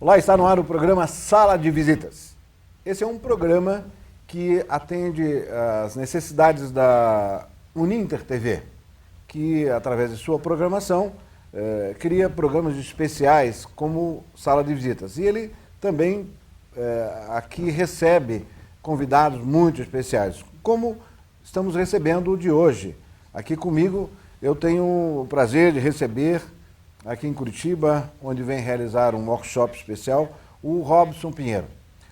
Olá, está no ar o programa Sala de Visitas. Esse é um programa que atende às necessidades da Uninter TV, que, através de sua programação, cria programas especiais como Sala de Visitas. E ele também aqui recebe convidados muito especiais, como estamos recebendo o de hoje. Aqui comigo eu tenho o prazer de receber, aqui em Curitiba, onde vem realizar um workshop especial, o Robson Pinheiro.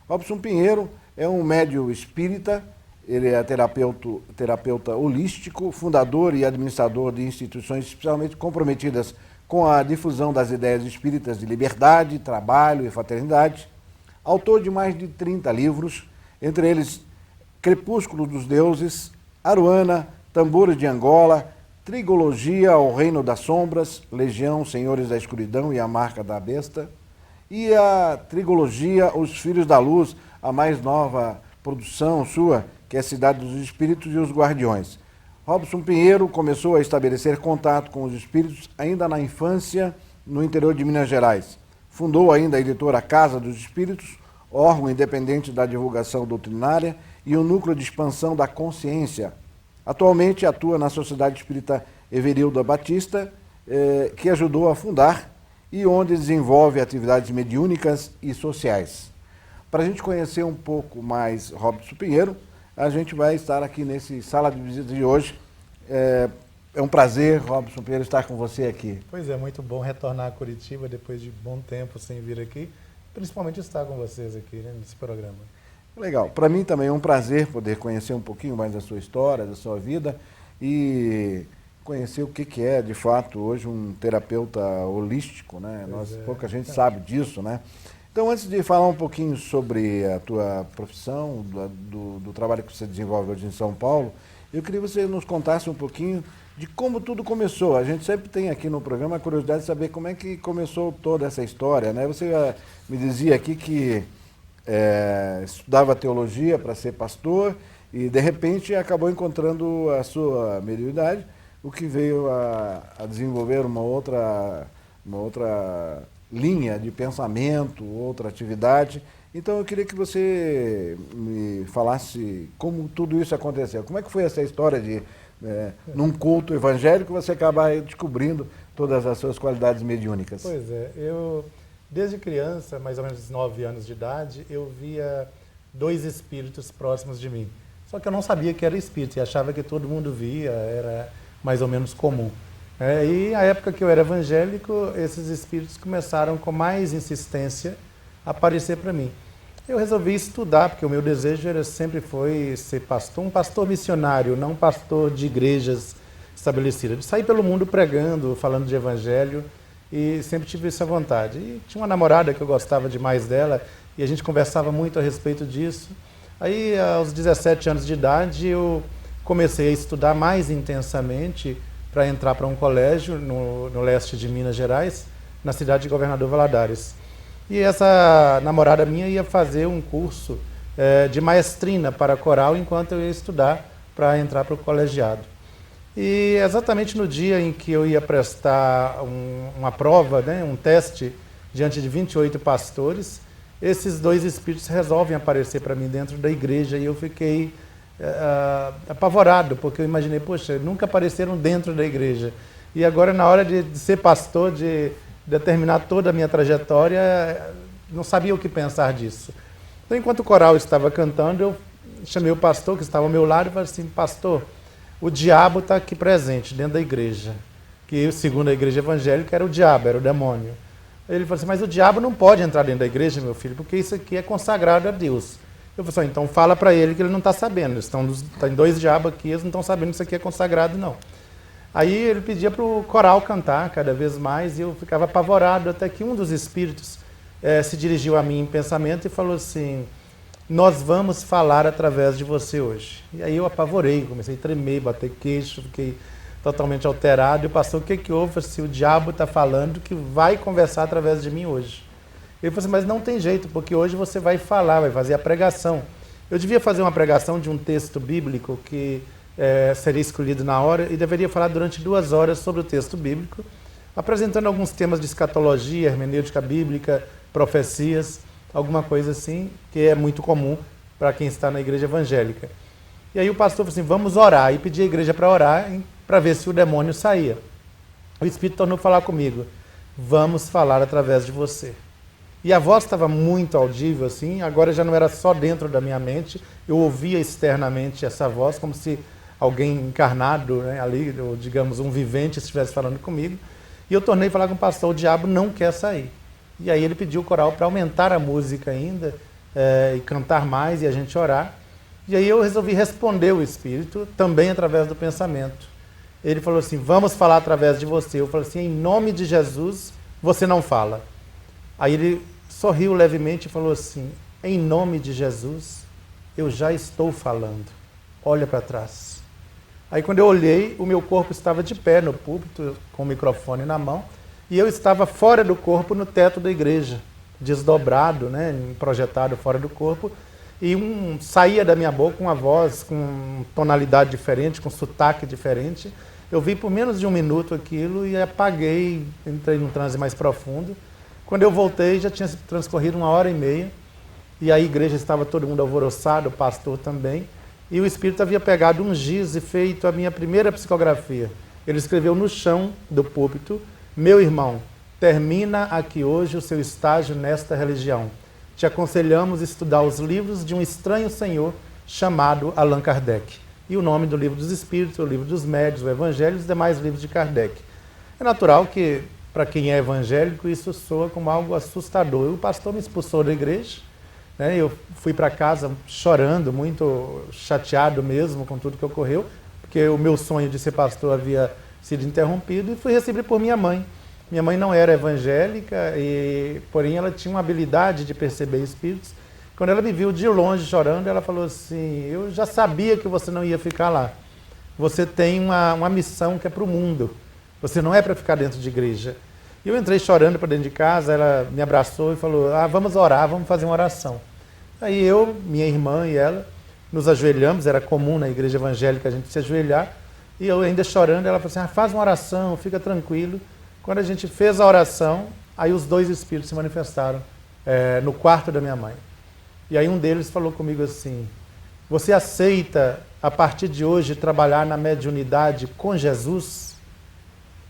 Robson Pinheiro é um médium espírita, ele é terapeuta holístico, fundador e administrador de instituições especialmente comprometidas com a difusão das ideias espíritas de liberdade, trabalho e fraternidade. Autor de mais de 30 livros, entre eles Crepúsculo dos Deuses, Aruana, Tambores de Angola, Trigologia ao Reino das Sombras, Legião, Senhores da Escuridão e a Marca da Besta, e a Trigologia Os Filhos da Luz, a mais nova produção sua, que é Cidade dos Espíritos e os Guardiões. Robson Pinheiro começou a estabelecer contato com os espíritos ainda na infância, no interior de Minas Gerais. Fundou ainda a editora Casa dos Espíritos, órgão independente da divulgação doutrinária e o núcleo de expansão da consciência. Atualmente atua na Sociedade Espírita Everilda Batista, que ajudou a fundar e onde desenvolve atividades mediúnicas e sociais. Para a gente conhecer um pouco mais Robson Pinheiro, a gente vai estar aqui nesse Sala de Visitas de hoje. É um prazer, Robson Pinheiro, estar com você aqui. Pois é, muito bom retornar a Curitiba depois de bom tempo sem vir aqui, principalmente estar com vocês aqui, né, nesse programa. Legal. Para mim também é um prazer poder conhecer um pouquinho mais da sua história, da sua vida e conhecer o que é, de fato, hoje um terapeuta holístico, né? Pouca gente sabe disso, né? Então, antes de falar um pouquinho sobre a tua profissão, do trabalho que você desenvolve hoje em São Paulo, eu queria que você nos contasse um pouquinho de como tudo começou. A gente sempre tem aqui no programa a curiosidade de saber como é que começou toda essa história, né? Você me dizia aqui que estudava teologia para ser pastor e, de repente, acabou encontrando a sua mediunidade, o que veio a desenvolver uma outra linha de pensamento, outra atividade. Então, eu queria que você me falasse como tudo isso aconteceu. Como é que foi essa história de, num culto evangélico, você acabar descobrindo todas as suas qualidades mediúnicas? Pois é, desde criança, mais ou menos 9 anos de idade, eu via 2 espíritos próximos de mim. Só que eu não sabia que era espírito e achava que todo mundo via, era mais ou menos comum. E a época que eu era evangélico, esses espíritos começaram com mais insistência a aparecer para mim. Eu resolvi estudar, porque o meu desejo sempre foi ser pastor, um pastor missionário, não um pastor de igrejas estabelecidas, de sair pelo mundo pregando, falando de evangelho, e sempre tive essa vontade. E tinha uma namorada que eu gostava demais dela, e a gente conversava muito a respeito disso. Aí, aos 17 anos de idade, eu comecei a estudar mais intensamente para entrar para um colégio no leste de Minas Gerais, na cidade de Governador Valadares. E essa namorada minha ia fazer um curso de maestrina para coral, enquanto eu ia estudar para entrar para o colegiado. E exatamente no dia em que eu ia prestar uma prova, né, um teste, diante de 28 pastores, esses 2 espíritos resolvem aparecer para mim dentro da igreja e eu fiquei apavorado, porque eu imaginei, poxa, nunca apareceram dentro da igreja. E agora, na hora de ser pastor, de determinar toda a minha trajetória, não sabia o que pensar disso. Então, enquanto o coral estava cantando, eu chamei o pastor que estava ao meu lado e falei assim: pastor, o diabo está aqui presente dentro da igreja, que segundo a igreja evangélica era o diabo, era o demônio. Ele falou assim: mas o diabo não pode entrar dentro da igreja, meu filho, porque isso aqui é consagrado a Deus. Eu falei assim: então fala para ele que ele não está sabendo, tem 2 diabos aqui, eles não estão sabendo que isso aqui é consagrado, não. Aí ele pedia para o coral cantar cada vez mais e eu ficava apavorado, até que um dos espíritos se dirigiu a mim em pensamento e falou assim: nós vamos falar através de você hoje. E aí eu apavorei, comecei a tremer, bater queixo, fiquei totalmente alterado. E o pastor: o que houve? Se o diabo está falando que vai conversar através de mim hoje. Ele falou assim: mas não tem jeito, porque hoje você vai falar, vai fazer a pregação. Eu devia fazer uma pregação de um texto bíblico que seria escolhido na hora e deveria falar durante 2 horas sobre o texto bíblico, apresentando alguns temas de escatologia, hermenêutica bíblica, profecias, alguma coisa assim, que é muito comum para quem está na igreja evangélica. E aí o pastor falou assim, vamos orar, e pedi a igreja para orar, para ver se o demônio saía. O Espírito tornou a falar comigo, vamos falar através de você. E a voz estava muito audível, assim, agora já não era só dentro da minha mente, eu ouvia externamente essa voz, como se alguém encarnado, né, ali, ou digamos, um vivente estivesse falando comigo. E eu tornei a falar com o pastor, o diabo não quer sair. E aí ele pediu o coral para aumentar a música ainda, e cantar mais e a gente orar. E aí eu resolvi responder o Espírito, também através do pensamento. Ele falou assim, vamos falar através de você. Eu falei assim, em nome de Jesus, você não fala. Aí ele sorriu levemente e falou assim, em nome de Jesus, eu já estou falando. Olha para trás. Aí quando eu olhei, o meu corpo estava de pé no púlpito, com o microfone na mão, e eu estava fora do corpo no teto da igreja, desdobrado, né, projetado fora do corpo, e saía da minha boca uma voz com tonalidade diferente, com sotaque diferente. Eu vi por menos de 1 minuto aquilo e apaguei, entrei num transe mais profundo. Quando eu voltei, já tinha transcorrido 1h30, e a igreja estava todo mundo alvoroçado, o pastor também, e o Espírito havia pegado um giz e feito a minha primeira psicografia. Ele escreveu no chão do púlpito, meu irmão, termina aqui hoje o seu estágio nesta religião. Te aconselhamos a estudar os livros de um estranho senhor chamado Allan Kardec. E o nome do livro dos Espíritos, o livro dos Médios, o Evangelho e os demais livros de Kardec. É natural que, para quem é evangélico, isso soa como algo assustador. O pastor me expulsou da igreja, né? Eu fui para casa chorando, muito chateado mesmo com tudo que ocorreu, porque o meu sonho de ser pastor havia sido interrompido, e fui recebido por minha mãe. Minha mãe não era evangélica, porém ela tinha uma habilidade de perceber espíritos. Quando ela me viu de longe chorando, ela falou assim, eu já sabia que você não ia ficar lá. Você tem uma missão que é para o mundo. Você não é para ficar dentro de igreja. E eu entrei chorando para dentro de casa, ela me abraçou e falou, vamos orar, vamos fazer uma oração. Aí eu, minha irmã e ela, nos ajoelhamos, era comum na igreja evangélica a gente se ajoelhar, e eu ainda chorando, ela falou assim, faz uma oração, fica tranquilo. Quando a gente fez a oração, aí os 2 espíritos se manifestaram no quarto da minha mãe. E aí um deles falou comigo assim, você aceita, a partir de hoje, trabalhar na mediunidade com Jesus?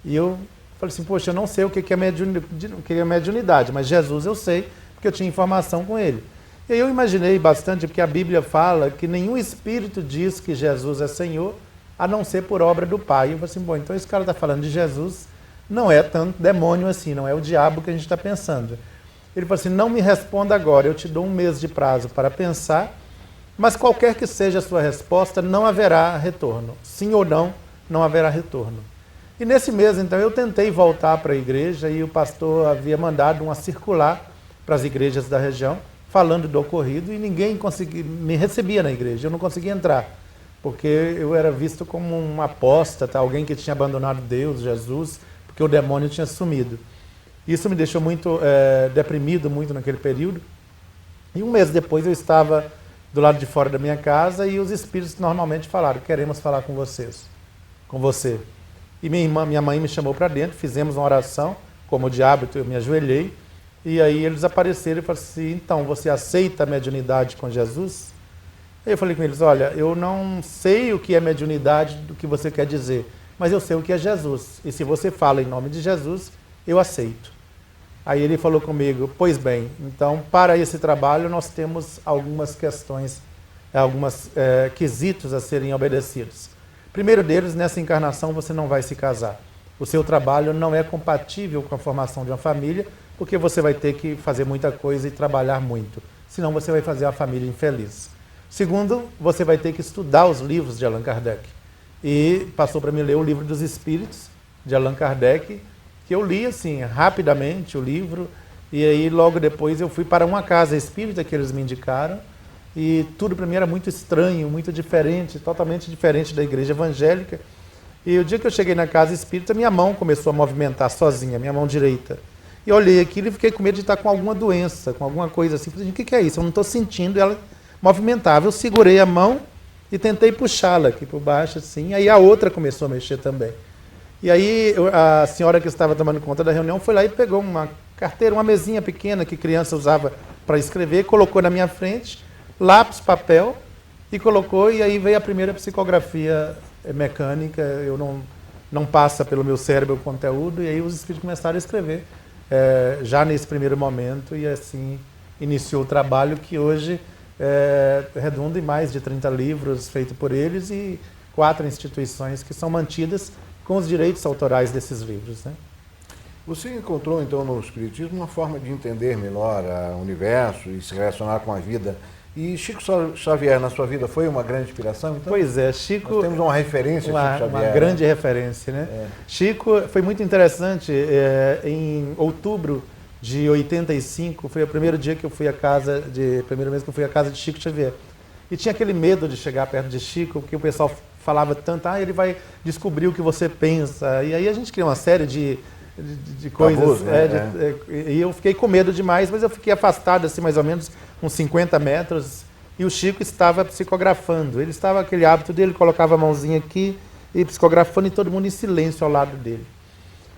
E eu falei assim, poxa, eu não sei o que é mediunidade, mas Jesus eu sei, porque eu tinha informação com ele. E aí eu imaginei bastante, porque a Bíblia fala que nenhum espírito diz que Jesus é Senhor, a não ser por obra do Pai. E eu falei assim, bom, então esse cara está falando de Jesus, não é tanto demônio assim, não é o diabo que a gente está pensando. Ele falou assim, não me responda agora, eu te dou 1 mês de prazo para pensar, mas qualquer que seja a sua resposta, não haverá retorno. Sim ou não, não haverá retorno. E nesse mês, então, eu tentei voltar para a igreja e o pastor havia mandado uma circular para as igrejas da região, falando do ocorrido, e ninguém me recebia na igreja, eu não conseguia entrar, porque eu era visto como um apóstata, alguém que tinha abandonado Deus, Jesus, porque o demônio tinha sumido. Isso me deixou muito deprimido, muito naquele período. E 1 mês depois eu estava do lado de fora da minha casa e os espíritos normalmente falaram, queremos falar com você. E minha mãe me chamou para dentro, fizemos uma oração, como de hábito eu me ajoelhei, e aí eles apareceram e falaram assim, então, você aceita a mediunidade com Jesus? Aí eu falei com eles, olha, eu não sei o que é mediunidade do que você quer dizer, mas eu sei o que é Jesus. E se você fala em nome de Jesus, eu aceito. Aí ele falou comigo, pois bem, então para esse trabalho nós temos algumas questões, alguns quesitos a serem obedecidos. Primeiro deles, nessa encarnação você não vai se casar. O seu trabalho não é compatível com a formação de uma família, porque você vai ter que fazer muita coisa e trabalhar muito. Senão você vai fazer a família infeliz. Segundo, você vai ter que estudar os livros de Allan Kardec. E passou para mim ler o Livro dos Espíritos, de Allan Kardec, que eu li assim, rapidamente o livro, e aí logo depois eu fui para uma casa espírita que eles me indicaram, e tudo para mim era muito estranho, muito diferente, totalmente diferente da igreja evangélica. E o dia que eu cheguei na casa espírita, minha mão começou a movimentar sozinha, minha mão direita. E eu olhei aquilo e fiquei com medo de estar com alguma doença, com alguma coisa assim. Falei, o que é isso? Eu não estou sentindo ela movimentável. Eu segurei a mão e tentei puxá-la aqui por baixo, assim. Aí a outra começou a mexer também. E aí a senhora que estava tomando conta da reunião foi lá e pegou uma carteira, uma mesinha pequena que criança usava para escrever, colocou na minha frente, lápis, papel, e colocou, e aí veio a primeira psicografia mecânica. Eu não passa pelo meu cérebro o conteúdo, e aí os espíritos começaram a escrever já nesse primeiro momento, e assim iniciou o trabalho que hoje redunda em mais de 30 livros feitos por eles e 4 instituições que são mantidas com os direitos autorais desses livros, né? Você encontrou, então, no Espiritismo uma forma de entender melhor o universo e se relacionar com a vida. E Chico Xavier, na sua vida, foi uma grande inspiração? Então, pois é, Chico... Nós temos uma referência a Chico Xavier. Uma grande referência, né? Chico foi muito interessante. Em outubro de 85, foi o primeiro dia que eu fui primeiro mês que eu fui à casa de Chico Xavier. E tinha aquele medo de chegar perto de Chico, porque o pessoal falava tanto, ele vai descobrir o que você pensa. E aí a gente cria uma série de coisas. Tabus, né? E eu fiquei com medo demais, mas eu fiquei afastado, assim, mais ou menos uns 50 metros, e o Chico estava psicografando. Ele estava aquele hábito dele, colocava a mãozinha aqui e psicografando, e todo mundo em silêncio ao lado dele.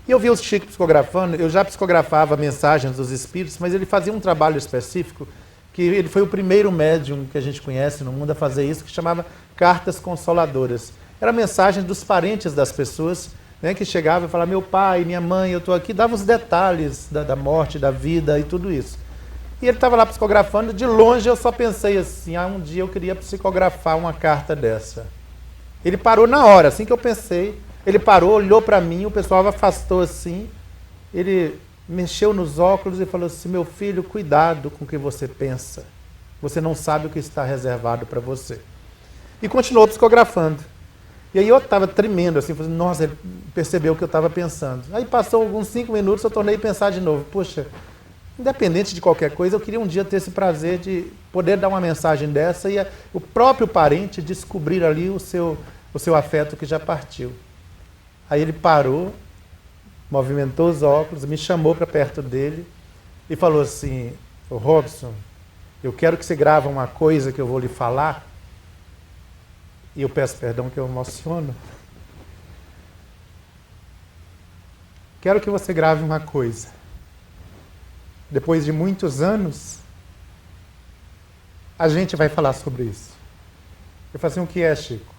E eu vi o Chico psicografando, eu já psicografava mensagens dos espíritos, mas ele fazia um trabalho específico, que ele foi o primeiro médium que a gente conhece no mundo a fazer isso, que chamava Cartas Consoladoras. Era mensagem dos parentes das pessoas, né, que chegavam e falavam: meu pai, minha mãe, eu estou aqui, dava os detalhes da morte, da vida e tudo isso. E ele estava lá psicografando, de longe eu só pensei assim, um dia eu queria psicografar uma carta dessa. Ele parou na hora, assim que eu pensei, ele parou, olhou para mim, o pessoal afastou assim, ele mexeu nos óculos e falou assim: meu filho, cuidado com o que você pensa, você não sabe o que está reservado para você. E continuou psicografando. E aí eu estava tremendo, assim, falando: nossa, ele percebeu o que eu estava pensando. Aí passou alguns 5 minutos, eu tornei a pensar de novo: poxa, independente de qualquer coisa, eu queria um dia ter esse prazer de poder dar uma mensagem dessa e o próprio parente descobrir ali o seu afeto que já partiu. Aí ele parou, movimentou os óculos, me chamou para perto dele e falou assim: ô Robson, eu quero que você grave uma coisa que eu vou lhe falar. E eu peço perdão que eu emociono. Quero que você grave uma coisa. Depois de muitos anos, a gente vai falar sobre isso. Eu falei assim: o que é, Chico?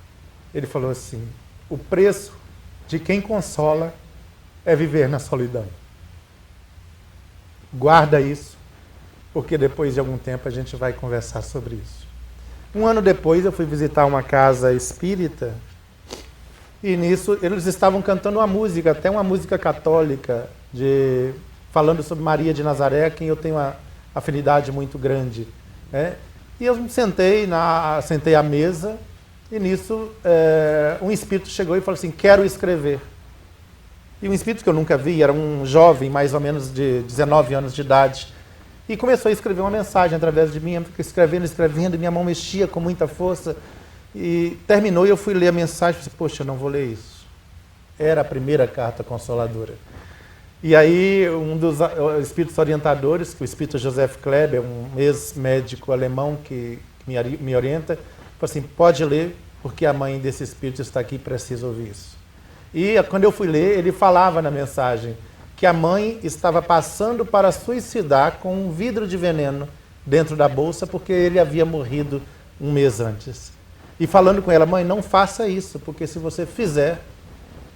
Ele falou assim: o preço de quem consola é viver na solidão. Guarda isso, porque depois de algum tempo a gente vai conversar sobre isso. 1 ano depois eu fui visitar uma casa espírita e nisso eles estavam cantando uma música, até uma música católica, falando sobre Maria de Nazaré, a quem eu tenho uma afinidade muito grande. E eu sentei à mesa e nisso um espírito chegou e falou assim: quero escrever. E um espírito que eu nunca vi, era um jovem, mais ou menos de 19 anos de idade, e começou a escrever uma mensagem através de mim. Eu fiquei escrevendo, e minha mão mexia com muita força. E terminou e eu fui ler a mensagem e falei: poxa, eu não vou ler isso. Era a primeira carta consoladora. E aí um dos espíritos orientadores, que o espírito Joseph Kleber, um ex-médico alemão que me orienta, falou assim: pode ler, porque a mãe desse espírito está aqui e precisa ouvir isso. E quando eu fui ler, ele falava na mensagem que a mãe estava passando para suicidar com um vidro de veneno dentro da bolsa, porque ele havia morrido 1 mês antes. E falando com ela: mãe, não faça isso, porque se você fizer,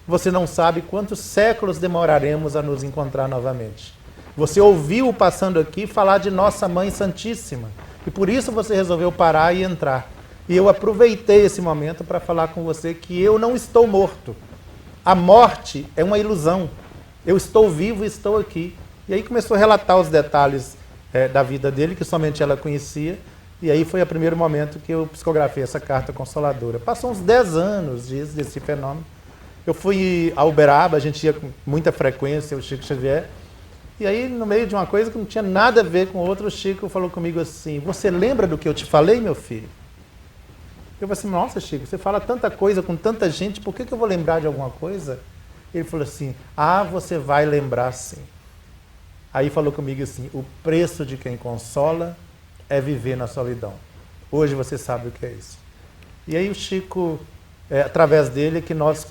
você não sabe quantos séculos demoraremos a nos encontrar novamente. Você ouviu passando aqui falar de Nossa Mãe Santíssima, e por isso você resolveu parar e entrar. E eu aproveitei esse momento para falar com você que eu não estou morto. A morte é uma ilusão. Eu estou vivo e estou aqui. E aí começou a relatar os detalhes da vida dele, que somente ela conhecia. E aí foi o primeiro momento que eu psicografei essa carta consoladora. Passou uns 10 anos desse fenômeno. Eu fui a Uberaba, a gente ia com muita frequência, o Chico Xavier. E aí, no meio de uma coisa que não tinha nada a ver com outra, o Chico falou comigo assim: você lembra do que eu te falei, meu filho? Eu falei assim: nossa, Chico, você fala tanta coisa com tanta gente, por que eu vou lembrar de alguma coisa? Ele falou assim: você vai lembrar sim. Aí falou comigo assim: o preço de quem consola é viver na solidão. Hoje você sabe o que é isso. E aí o Chico, através dele, que nós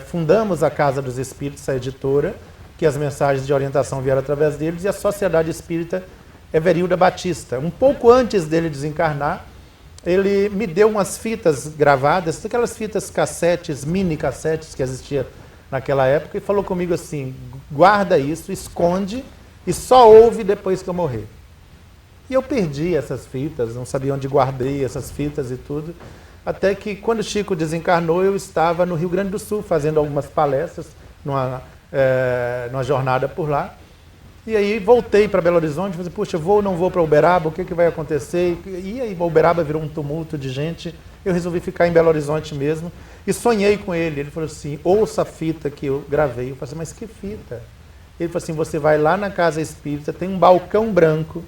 fundamos a Casa dos Espíritos, a editora, que as mensagens de orientação vieram através deles, e a Sociedade Espírita Everilda Batista. Um pouco antes dele desencarnar, ele me deu umas fitas gravadas, aquelas fitas cassetes, mini cassetes que existia naquela época, e falou comigo assim: guarda isso, esconde e só ouve depois que eu morrer. E eu perdi essas fitas, não sabia onde guardei essas fitas e tudo, até que quando o Chico desencarnou, eu estava no Rio Grande do Sul fazendo algumas palestras, numa jornada por lá. E aí voltei para Belo Horizonte, falei, puxa, vou ou não vou para Uberaba, o que vai acontecer? E aí Uberaba virou um tumulto de gente, eu resolvi ficar em Belo Horizonte mesmo, e sonhei com ele. Ele falou assim, ouça a fita que eu gravei. Eu falei assim, mas que fita? Ele falou assim, você vai lá na Casa Espírita, tem um balcão branco,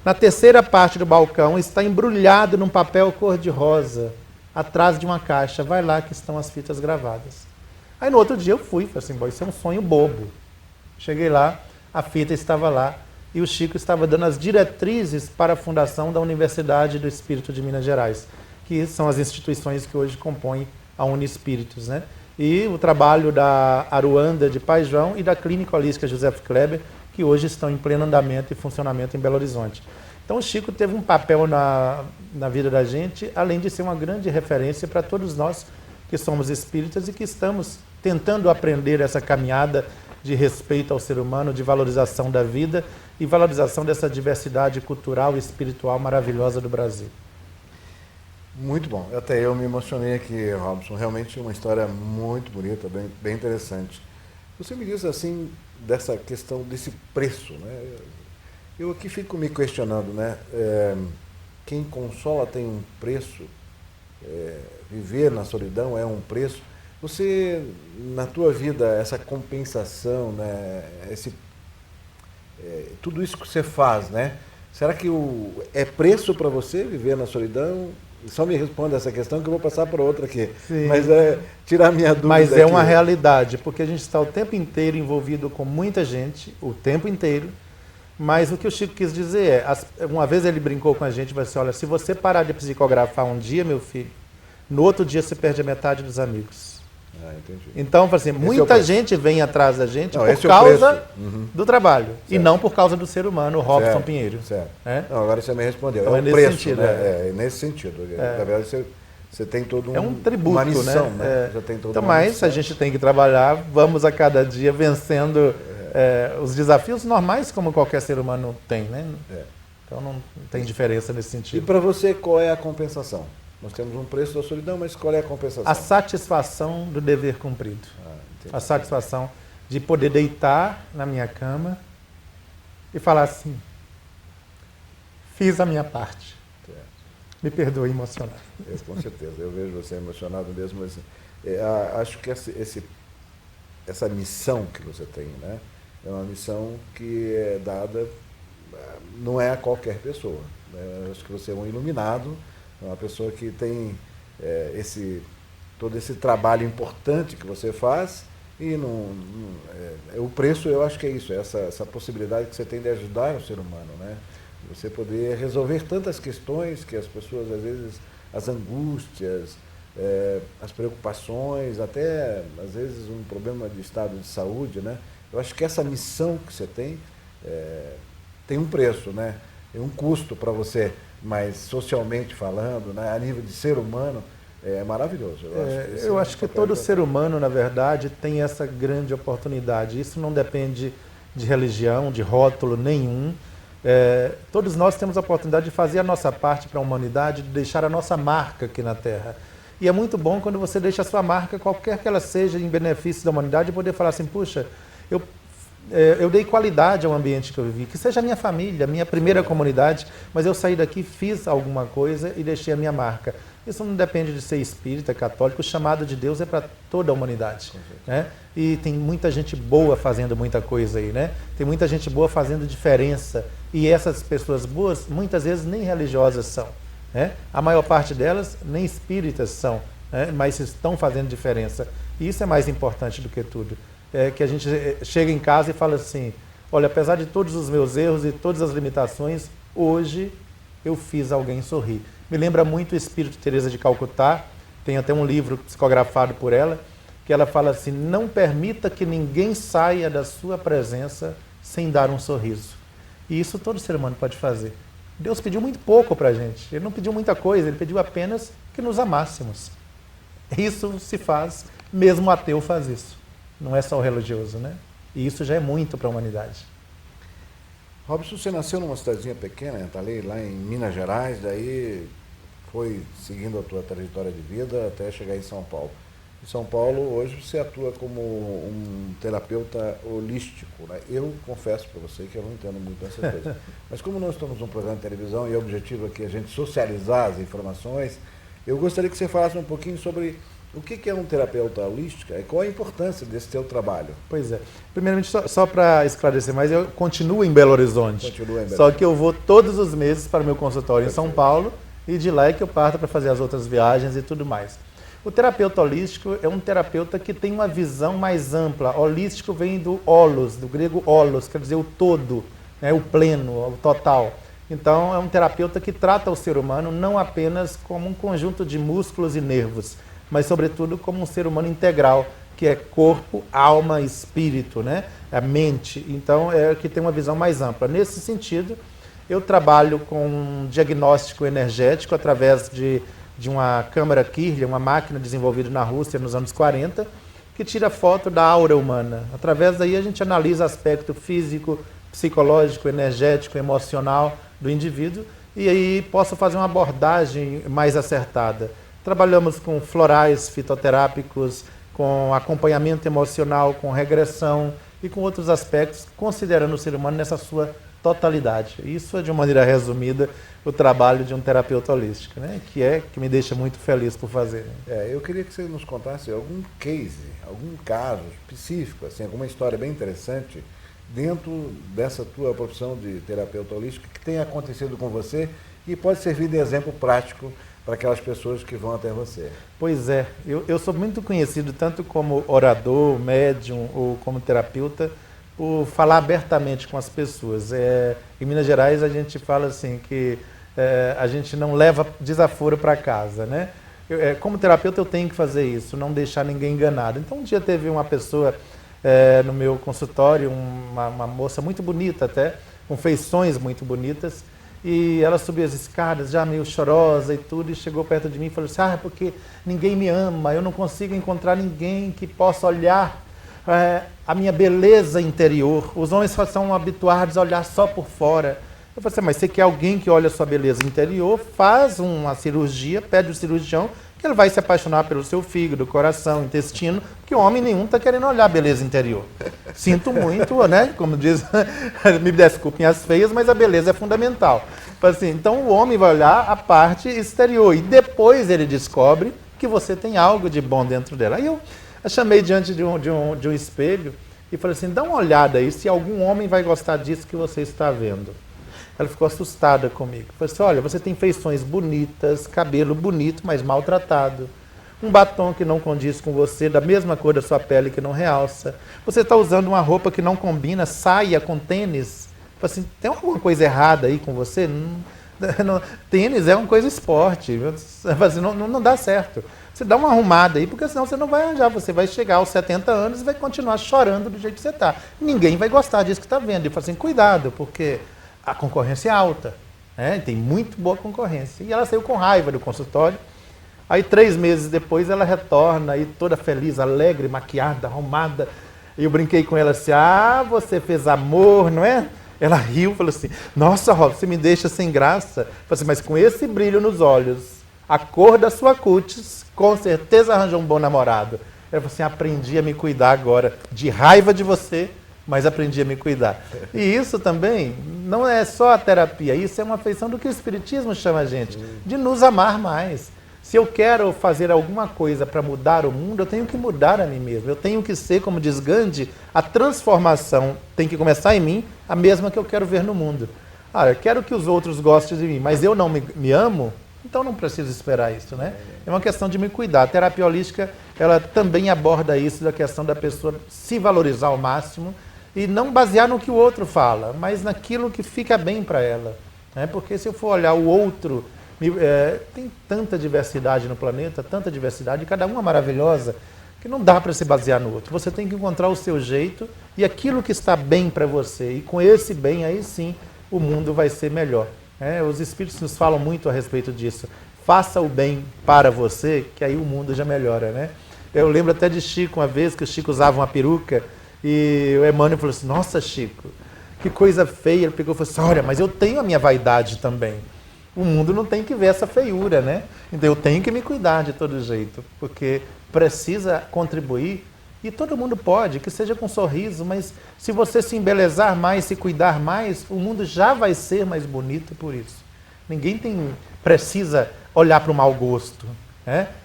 na terceira parte do balcão está embrulhado num papel cor-de-rosa, atrás de uma caixa, vai lá que estão as fitas gravadas. Aí no outro dia eu fui, falei assim, isso é um sonho bobo. Cheguei lá, a fita estava lá e o Chico estava dando as diretrizes para a fundação da Universidade do Espírito de Minas Gerais, que são as instituições que hoje compõem a Unispíritos, né? E o trabalho da Aruanda de Pai João e da Clínica Holística José Kleber, que hoje estão em pleno andamento e funcionamento em Belo Horizonte. Então o Chico teve um papel na vida da gente, além de ser uma grande referência para todos nós que somos espíritas e que estamos tentando aprender essa caminhada de respeito ao ser humano, de valorização da vida e valorização dessa diversidade cultural e espiritual maravilhosa do Brasil. Muito bom. Até eu me emocionei aqui, Robson. Realmente uma história muito bonita, bem interessante. Você me diz assim, dessa questão desse preço, né? Eu aqui fico me questionando, né? Quem consola tem um preço, viver na solidão é um preço. Você, na tua vida, essa compensação, né? Tudo isso que você faz, né? Será que é preço para você viver na solidão? Só me responda essa questão que eu vou passar para outra aqui. Sim. Mas tirar a minha dúvida. Mas é aqui. uma realidade, porque a gente está o tempo inteiro envolvido com muita gente, o tempo inteiro. Mas o que o Chico quis dizer uma vez ele brincou com a gente, vai assim, olha, se você parar de psicografar um dia, meu filho, no outro dia você perde a metade dos amigos. Entendi. Então, assim, muita gente vem atrás da gente por esse causa do trabalho, certo. E não por causa do ser humano, o Robson certo, Pinheiro. Certo. Não, agora você me respondeu. Então, é o preço, sentido, né? Nesse sentido. Na verdade, você tem todo um tributo, uma missão, né? Já tem toda então, uma mas missão. a gente tem que trabalhar, vamos a cada dia vencendo os desafios normais como qualquer ser humano tem, né? Então não tem diferença nesse sentido. E para você, qual é a compensação? Nós temos um preço da solidão, mas qual é a compensação? A satisfação do dever cumprido. Entendi. A satisfação de poder deitar na minha cama e falar assim, fiz a minha parte. Certo. Me perdoe emocionar. Com certeza, eu vejo você emocionado mesmo. Mas, acho que essa missão que você tem, né? É uma missão que é dada, não é a qualquer pessoa. Né? Acho que você é um iluminado, é uma pessoa que tem todo esse trabalho importante que você faz e o preço, eu acho que é isso, essa possibilidade que você tem de ajudar o ser humano, né? Você poder resolver tantas questões que as pessoas, às vezes, as angústias, as preocupações, até, às vezes, um problema de estado de saúde, né? Eu acho que essa missão que você tem um preço, né? Tem um custo para você, mas socialmente falando, né? A nível de ser humano, é maravilhoso. Eu acho que todo ser humano, na verdade, tem essa grande oportunidade. Isso não depende de religião, de rótulo nenhum. Todos nós temos a oportunidade de fazer a nossa parte para a humanidade, de deixar a nossa marca aqui na Terra. E é muito bom quando você deixa a sua marca, qualquer que ela seja, em benefício da humanidade, e poder falar assim, puxa, eu dei qualidade ao ambiente que eu vivi, que seja a minha família, a minha primeira comunidade, mas eu saí daqui, fiz alguma coisa e deixei a minha marca. Isso não depende de ser espírita, católico, o chamado de Deus é para toda a humanidade. Né? E tem muita gente boa fazendo muita coisa aí, né? Tem muita gente boa fazendo diferença. E essas pessoas boas, muitas vezes nem religiosas são. Né? A maior parte delas nem espíritas são, né? Mas estão fazendo diferença. E isso é mais importante do que tudo. Que a gente chega em casa e fala assim, olha, apesar de todos os meus erros e todas as limitações, hoje eu fiz alguém sorrir. Me lembra muito o espírito de Teresa de Calcutá, tem até um livro psicografado por ela, que ela fala assim: não permita que ninguém saia da sua presença sem dar um sorriso. E isso todo ser humano pode fazer. Deus pediu muito pouco para a gente, Ele não pediu muita coisa, Ele pediu apenas que nos amássemos. Isso se faz, mesmo o ateu faz isso, não é só o religioso, né? E isso já é muito para a humanidade. Robson, você nasceu numa cidadezinha pequena, tá ali, lá em Minas Gerais, daí foi seguindo a tua trajetória de vida até chegar em São Paulo. Em São Paulo, hoje você atua como um terapeuta holístico, né? Eu confesso para você que eu não entendo muito dessas coisas. Mas como nós estamos num programa de televisão e o objetivo aqui é a gente socializar as informações, eu gostaria que você falasse um pouquinho sobre o que é um terapeuta holístico e qual a importância desse teu trabalho. Pois é. Primeiramente, só para esclarecer mais, eu continuo em Belo Horizonte. Continua em Belo. Só que eu vou todos os meses para o meu consultório em São Paulo e de lá é que eu parto para fazer as outras viagens e tudo mais. O terapeuta holístico é um terapeuta que tem uma visão mais ampla. Holístico vem do holos, do grego holos, quer dizer o todo, né, o pleno, o total. Então é um terapeuta que trata o ser humano não apenas como um conjunto de músculos e nervos, mas sobretudo como um ser humano integral, que é corpo, alma, espírito, né? A mente. Então é que tem uma visão mais ampla. Nesse sentido, eu trabalho com um diagnóstico energético através de uma câmara Kirlian, uma máquina desenvolvida na Rússia nos anos 40, que tira foto da aura humana. Através daí a gente analisa aspecto físico, psicológico, energético, emocional do indivíduo e aí posso fazer uma abordagem mais acertada. Trabalhamos com florais fitoterápicos, com acompanhamento emocional, com regressão e com outros aspectos, considerando o ser humano nessa sua totalidade. Isso é, de uma maneira resumida, o trabalho de um terapeuta holístico, né? Que me deixa muito feliz por fazer. Eu queria que você nos contasse algum case, algum caso específico, assim, alguma história bem interessante dentro dessa tua profissão de terapeuta holístico que tenha acontecido com você e pode servir de exemplo prático para aquelas pessoas que vão até você. Pois é, eu sou muito conhecido tanto como orador, médium ou como terapeuta por falar abertamente com as pessoas. Em Minas Gerais a gente fala assim que a gente não leva desaforo para casa, né? Como terapeuta eu tenho que fazer isso, não deixar ninguém enganado. Então um dia teve uma pessoa no meu consultório, uma moça muito bonita até, com feições muito bonitas, e ela subiu as escadas já meio chorosa e tudo, e chegou perto de mim e falou assim: porque ninguém me ama, eu não consigo encontrar ninguém que possa olhar a minha beleza interior. Os homens só são habituados a olhar só por fora. Eu falei assim: mas você quer alguém que olhe a sua beleza interior, faz uma cirurgia, pede ao cirurgião, que ele vai se apaixonar pelo seu fígado, coração, intestino, porque homem nenhum está querendo olhar a beleza interior. Sinto muito, né? Como diz, me desculpem as feias, mas a beleza é fundamental. Assim, então o homem vai olhar a parte exterior e depois ele descobre que você tem algo de bom dentro dela. Aí eu a chamei diante de um espelho e falei assim: dá uma olhada aí se algum homem vai gostar disso que você está vendo. Ela ficou assustada comigo. Falei assim: olha, você tem feições bonitas, cabelo bonito, mas maltratado. Um batom que não condiz com você, da mesma cor da sua pele que não realça. Você está usando uma roupa que não combina, saia com tênis. Falei assim: tem alguma coisa errada aí com você? Tênis é uma coisa esporte. Assim, não dá certo. Você dá uma arrumada aí, porque senão você não vai arranjar. Você vai chegar aos 70 anos e vai continuar chorando do jeito que você está. Ninguém vai gostar disso que está vendo. E fala assim: cuidado, porque a concorrência é alta, né? Tem muito boa concorrência. E ela saiu com raiva do consultório. Aí 3 meses depois ela retorna aí toda feliz, alegre, maquiada, arrumada. E eu brinquei com ela assim: você fez amor, não é? Ela riu, falou assim: nossa, Rob, você me deixa sem graça. Eu falei assim: mas com esse brilho nos olhos, a cor da sua cutis, com certeza arranja um bom namorado. Ela falou assim: aprendi a me cuidar agora, de raiva de você, mas aprendi a me cuidar. E isso também não é só a terapia, isso é uma feição do que o Espiritismo chama a gente, de nos amar mais. Se eu quero fazer alguma coisa para mudar o mundo, eu tenho que mudar a mim mesmo. Eu tenho que ser, como diz Gandhi, a transformação tem que começar em mim, a mesma que eu quero ver no mundo. Eu quero que os outros gostem de mim, mas eu não me amo, então não preciso esperar isso, né? É uma questão de me cuidar. A terapia holística, ela também aborda isso, da questão da pessoa se valorizar ao máximo e não basear no que o outro fala, mas naquilo que fica bem para ela, né? Porque se eu for olhar o outro, tem tanta diversidade no planeta, tanta diversidade, cada uma maravilhosa. que não dá para se basear no outro. Você tem que encontrar o seu jeito e aquilo que está bem para você. E com esse bem, aí sim, o mundo vai ser melhor. Os Espíritos nos falam muito a respeito disso. Faça o bem para você, que aí o mundo já melhora, né? Eu lembro até de Chico, uma vez que o Chico usava uma peruca e o Emmanuel falou assim, nossa, Chico, que coisa feia. Ele pegou e falou assim, olha, mas eu tenho a minha vaidade também. O mundo não tem que ver essa feiura, né? Então eu tenho que me cuidar de todo jeito, porque precisa contribuir e todo mundo pode, que seja com um sorriso, mas se você se embelezar mais, se cuidar mais, o mundo já vai ser mais bonito por isso. Ninguém precisa olhar para o mau gosto.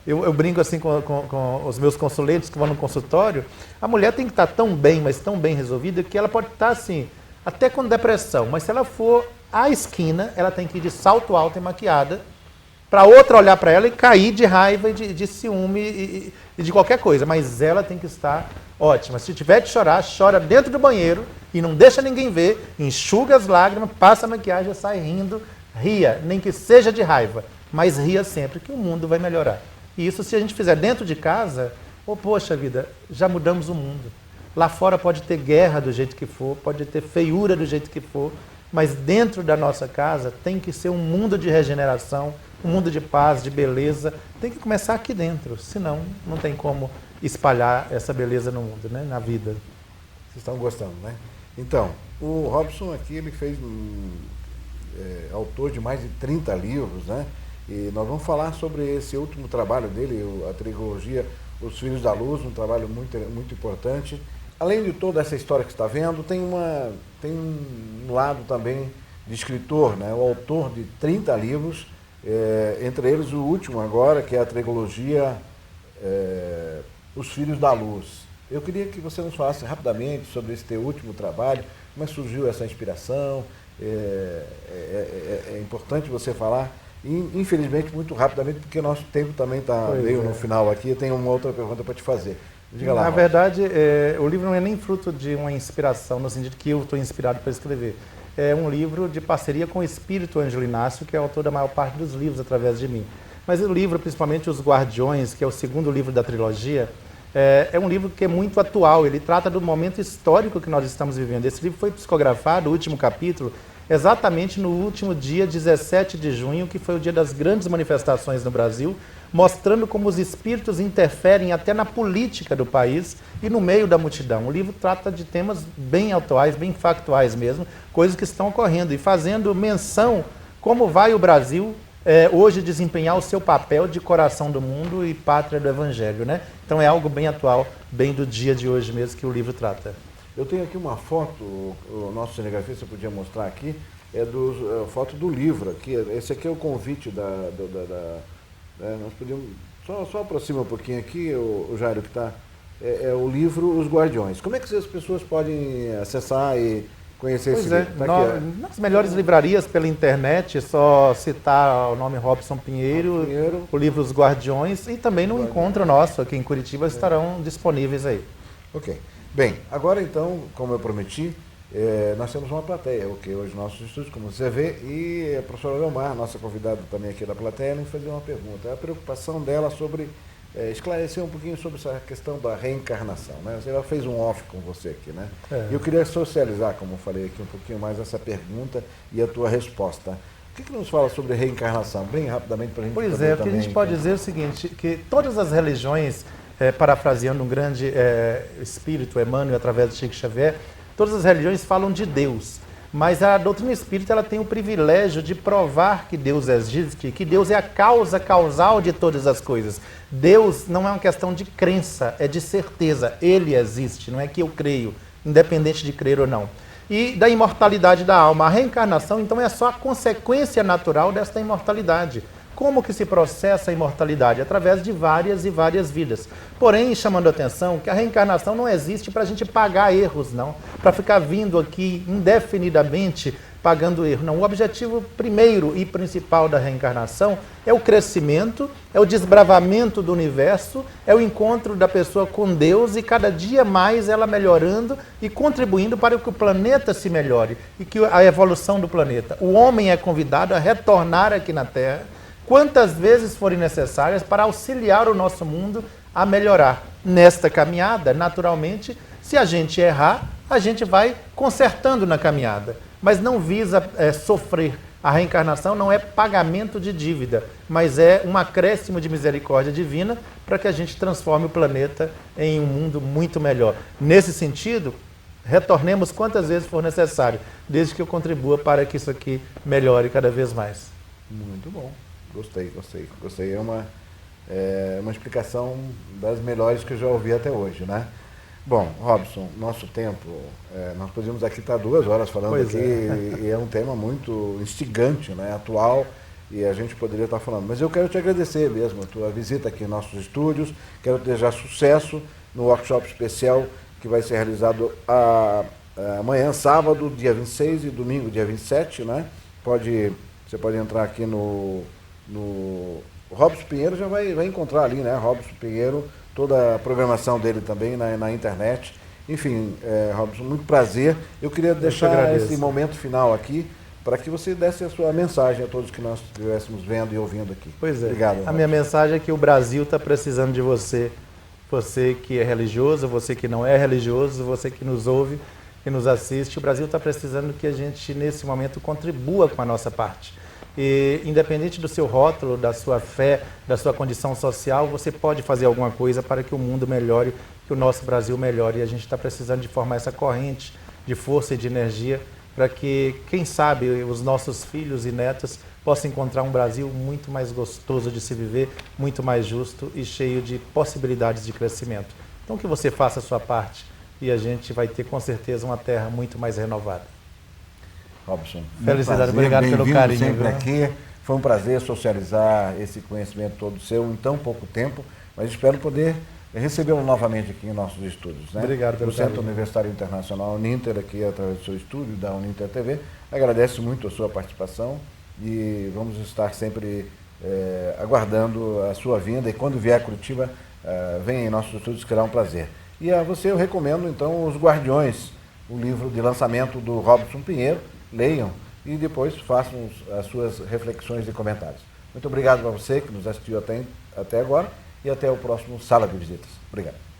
Eu brinco assim com os meus consulentes que vão no consultório, a mulher tem que estar tão bem, mas tão bem resolvida, que ela pode estar assim, até com depressão, mas se ela for à esquina, ela tem que ir de salto alto e maquiada, para outra olhar para ela e cair de raiva e de ciúme e de qualquer coisa. Mas ela tem que estar ótima. Se tiver de chorar, chora dentro do banheiro e não deixa ninguém ver, enxuga as lágrimas, passa a maquiagem e sai rindo. Ria, nem que seja de raiva, mas ria sempre, que o mundo vai melhorar. E isso se a gente fizer dentro de casa, poxa vida, já mudamos o mundo. Lá fora pode ter guerra do jeito que for, pode ter feiura do jeito que for, mas dentro da nossa casa tem que ser um mundo de regeneração, um mundo de paz, de beleza. Tem que começar aqui dentro, senão não tem como espalhar essa beleza no mundo, né? Na vida. Vocês estão gostando, né? Então, o Robson aqui, ele fez autor de mais de 30 livros, né? E nós vamos falar sobre esse último trabalho dele, a trilogia Os Filhos da Luz, um trabalho muito, muito importante. Além de toda essa história que você está vendo, tem um lado também de escritor, né? O autor de 30 livros, entre eles o último agora, que é a trilogia Os Filhos da Luz. Eu queria que você nos falasse rapidamente sobre esse teu último trabalho, como é que surgiu essa inspiração. É importante você falar, infelizmente, muito rapidamente, porque nosso tempo também está meio no final aqui. Eu tenho uma outra pergunta para te fazer. Diga lá. Na verdade, o livro não é nem fruto de uma inspiração, no sentido que eu estou inspirado para escrever. É um livro de parceria com o espírito Ângelo Inácio, que é autor da maior parte dos livros através de mim. Mas o livro, principalmente Os Guardiões, que é o segundo livro da trilogia, é um livro que é muito atual. Ele trata do momento histórico que nós estamos vivendo. Esse livro foi psicografado, o último capítulo, exatamente no último dia 17 de junho, que foi o dia das grandes manifestações no Brasil, mostrando como os espíritos interferem até na política do país e no meio da multidão. O livro trata de temas bem atuais, bem factuais mesmo, coisas que estão ocorrendo e fazendo menção como vai o Brasil hoje desempenhar o seu papel de coração do mundo e pátria do Evangelho, né? Então é algo bem atual, bem do dia de hoje mesmo que o livro trata. Eu tenho aqui uma foto, o nosso cinegrafista podia mostrar aqui, foto do livro aqui. Esse aqui é o convite nós podíamos, só aproxima um pouquinho aqui, o Jairo, que está, o livro Os Guardiões. Como é que as pessoas podem acessar e conhecer esse livro? Nas melhores livrarias pela internet, é só citar o nome Robson Pinheiro, o livro Os Guardiões, e também no encontro nosso aqui em Curitiba estarão disponíveis aí. Ok. Bem, agora então, como eu prometi, nós temos uma plateia, hoje nossos estúdios, como você vê, e a professora Leomar, nossa convidada também aqui da plateia, nos fazer uma pergunta. A preocupação dela sobre esclarecer um pouquinho sobre essa questão da reencarnação, né? Ela fez um off com você aqui, né? E eu queria socializar, como eu falei aqui, um pouquinho mais essa pergunta e a tua resposta. O que nos fala sobre reencarnação? Bem rapidamente para a gente. Pois é, o que a gente pode dizer é o seguinte, que todas as religiões, parafraseando um grande espírito, Emmanuel, através de Chico Xavier, todas as religiões falam de Deus, mas a doutrina espírita ela tem o privilégio de provar que Deus existe, que Deus é a causa causal de todas as coisas. Deus não é uma questão de crença, é de certeza. Ele existe, não é que eu creio, independente de crer ou não. E da imortalidade da alma. A reencarnação, então, é só a consequência natural desta imortalidade. Como que se processa a imortalidade? Através de várias e várias vidas. Porém, chamando a atenção que a reencarnação não existe para a gente pagar erros, não. Para ficar vindo aqui indefinidamente pagando erro. Não. O objetivo primeiro e principal da reencarnação é o crescimento, é o desbravamento do universo, é o encontro da pessoa com Deus e cada dia mais ela melhorando e contribuindo para que o planeta se melhore e que a evolução do planeta. O homem é convidado a retornar aqui na Terra quantas vezes forem necessárias para auxiliar o nosso mundo a melhorar. nesta caminhada, naturalmente, se a gente errar, a gente vai consertando na caminhada, mas não visa sofrer. A reencarnação não é pagamento de dívida, mas é um acréscimo de misericórdia divina para que a gente transforme o planeta em um mundo muito melhor. Nesse sentido, retornemos quantas vezes for necessário, desde que eu contribua para que isso aqui melhore cada vez mais. Muito bom. Gostei. É uma explicação das melhores que eu já ouvi até hoje, né? Bom, Robson, nosso tempo, nós podíamos aqui estar 2 horas falando aqui, e é um tema muito instigante, né, atual, e a gente poderia estar falando. Mas eu quero te agradecer mesmo a tua visita aqui em nossos estúdios, quero desejar sucesso no workshop especial que vai ser realizado amanhã, sábado, dia 26, e domingo, dia 27, né? Você pode entrar aqui no Robson Pinheiro, já vai encontrar ali, né, Robson Pinheiro, toda a programação dele também na internet. Enfim, Robson, muito prazer. Eu queria deixar esse momento final aqui para que você desse a sua mensagem a todos que nós estivéssemos vendo e ouvindo aqui. Pois é. Obrigado, a minha mensagem é que o Brasil está precisando de você. Você que é religioso, você que não é religioso, você que nos ouve, que nos assiste. O Brasil está precisando que a gente, nesse momento, contribua com a nossa parte. E, independente do seu rótulo, da sua fé, da sua condição social, você pode fazer alguma coisa para que o mundo melhore, que o nosso Brasil melhore. E a gente está precisando de formar essa corrente de força e de energia para que, quem sabe, os nossos filhos e netos possam encontrar um Brasil muito mais gostoso de se viver, muito mais justo e cheio de possibilidades de crescimento. Então, que você faça a sua parte e a gente vai ter, com certeza, uma terra muito mais renovada. Robson, felicidade, obrigado pelo carinho. Sempre aqui. Foi um prazer socializar esse conhecimento todo seu em tão pouco tempo, mas espero poder recebê-lo novamente aqui em nossos estúdios. Né? Obrigado pelo carinho. O Centro Universitário Internacional Uninter, aqui através do seu estúdio, da Uninter TV, agradece muito a sua participação e vamos estar sempre aguardando a sua vinda, e quando vier a Curitiba, venha em nossos estúdios, que será um prazer. E a você eu recomendo, então, Os Guardiões, o livro de lançamento do Robson Pinheiro. Leiam e depois façam as suas reflexões e comentários. Muito obrigado a você que nos assistiu até agora, e até o próximo Sala de Visitas. Obrigado.